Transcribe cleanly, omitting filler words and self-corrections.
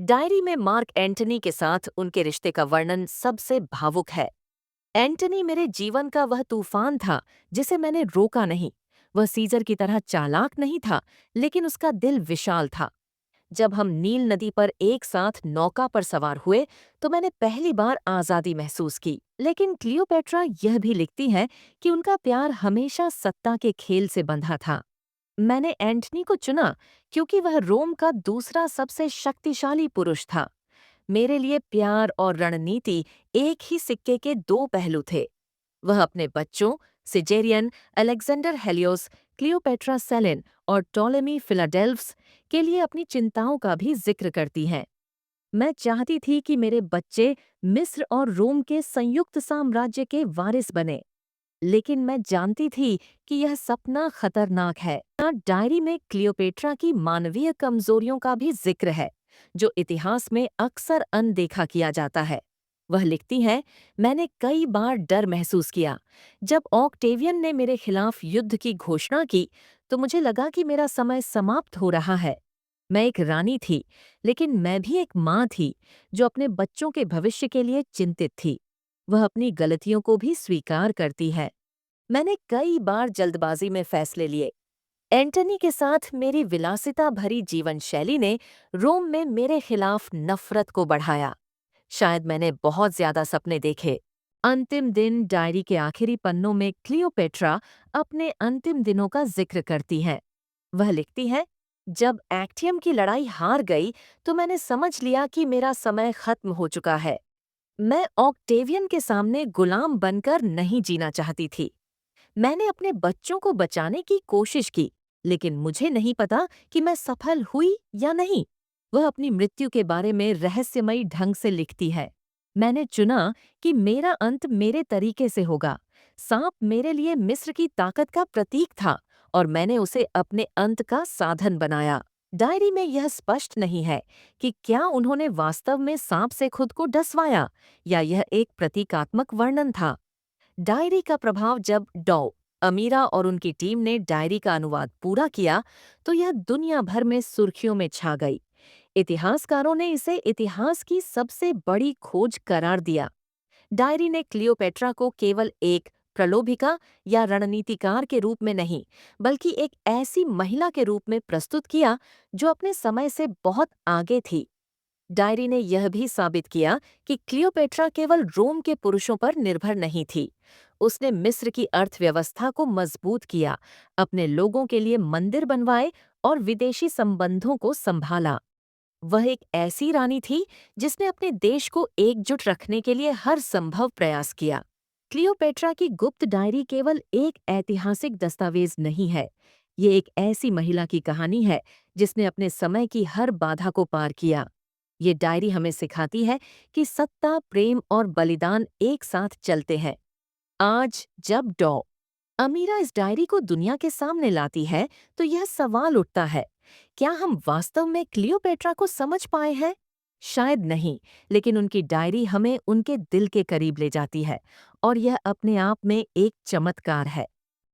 Diary में mark Antony के साथ उनके रिश्ते का वर्णन सबसे भावुक है। एंटनी मेरे जीवन का वह तूफान था जिसे मैंने रोका नहीं। वह सीजर की तरह चालाक नहीं था, लेकिन उसका दिल विशाल था। जब हम नील नदी पर एक साथ नौका पर सवार हुए तो मैंने पहली बार आजादी महसूस की। लेकिन क्लियोपेट्रा यह भी लिखती है कि उनका प्यार हमेशा सत्ता के खेल से बंधा था। मैंने एंटनी को चुना क्योंकि वह रोम का दूसरा सबसे शक्तिशाली पुरुष था। मेरे लिए प्यार और रणनीति एक ही सिक्के के दो पहलू थे। वह अपने बच्चों Caesarion, Alexander Helios, Cleopatra Selene और टॉलेमी फिलाडेल्फ्स के लिए अपनी चिंताओं का भी जिक्र करती हैं। मैं चाहती थी कि मेरे बच्चे मिस्र और रोम के संयुक्त साम्राज्य के वारिस बने, लेकिन मैं जानती थी कि यह सपना खतरनाक है। डायरी में क्लियोपेट्रा की मानवीय कमजोरियों का भी जिक्र है, जो इतिहास में अक्सर अनदेखा किया जाता है। वह लिखती हैं, मैंने कई बार डर महसूस किया। जब ऑक्टेवियन ने मेरे खिलाफ युद्ध की घोषणा की, तो मुझे लगा कि मेरा समय समाप्त हो रहा है। मैं एक रानी थी, लेकिन मैं भी एक माँ थी, जो अपने बच्चों के भविष्य के लिए चिंतित थी। वह अपनी गलतियों को भी स्वीकार करती है। मैंने कई बार जल्दबाजी में फैसले लिए। एंटनी के साथ मेरी विलासिता भरी जीवन शैली ने रोम में मेरे खिलाफ नफरत को बढ़ाया। शायद मैंने बहुत ज्यादा सपने देखे। अंतिम दिन डायरी के आखिरी पन्नों में क्लियोपेट्रा अपने अंतिम दिनों का जिक्र करती हैं। वह लिखती हैं, जब एक्टियम की लड़ाई हार गई तो मैंने समझ लिया कि मेरा समय खत्म हो चुका है। मैं ऑक्टेवियन के सामने गुलाम बनकर नहीं जीना चाहती थी। मैंने अपने बच्चों को बचाने की कोशिश की, लेकिन मुझे नहीं पता कि मैं सफल हुई या नहीं। वह अपनी मृत्यु के बारे में रहस्यमयी ढंग से लिखती है। मैंने चुना कि मेरा अंत मेरे तरीके से होगा। सांप मेरे लिए मिस्र की ताकत का प्रतीक था और मैंने उसे अपने अंत का साधन बनाया। डायरी में यह स्पष्ट नहीं है कि क्या उन्होंने वास्तव में सांप से खुद को डसवाया या यह एक प्रतीकात्मक वर्णन था। डायरी का प्रभाव जब डॉ अमीरा और उनकी टीम ने डायरी का अनुवाद पूरा किया तो यह दुनिया भर में सुर्खियों में छा गई। इतिहासकारों ने इसे इतिहास की सबसे बड़ी खोज करार दिया। डायरी ने क्लियोपेट्रा को केवल एक प्रलोभिका या रणनीतिकार के रूप में नहीं, बल्कि एक ऐसी महिला के रूप में प्रस्तुत किया जो अपने समय से बहुत आगे थी। डायरी ने यह भी साबित किया कि क्लियोपेट्रा केवल रोम के पुरुषों पर निर्भर नहीं थी। उसने मिस्र की अर्थव्यवस्था को मजबूत किया, अपने लोगों के लिए मंदिर बनवाए और विदेशी संबंधों को संभाला। वह एक ऐसी रानी थी जिसने अपने देश को एकजुट रखने के लिए हर संभव प्रयास किया। क्लियोपेट्रा की गुप्त डायरी केवल एक ऐतिहासिक दस्तावेज नहीं है, ये एक ऐसी महिला की कहानी है जिसने अपने समय की हर बाधा को पार किया। ये डायरी हमें सिखाती है कि सत्ता, प्रेम और बलिदान एक साथ चलते हैं। आज जब डॉ अमीरा इस डायरी को दुनिया के सामने लाती है, तो यह सवाल उठता है, क्या हम वास्तव में क्लियोपेट्रा को समझ पाए हैं? शायद नहीं, लेकिन उनकी डायरी हमें उनके दिल के करीब ले जाती है और यह अपने आप में एक चमत्कार है।